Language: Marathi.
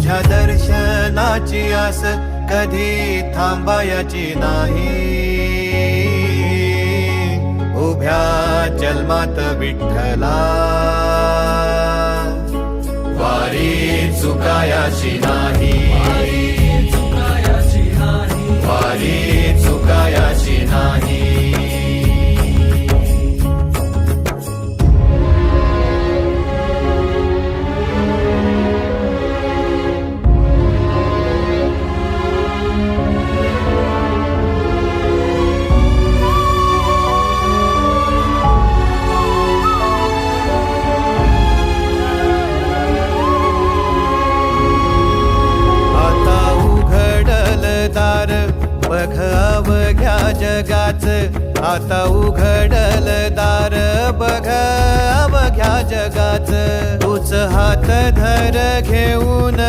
तुझ्या दर्शनाची आस कधी थांबायची नाही. उभ्या जन्मात विठ्ठला वारी चुकायाची नाही. वारी चुकायाची नाही. बघ अवघ्या जगाच, आता उघडल दार बघ अवघ्या जगाच. तूच हात धर घेऊन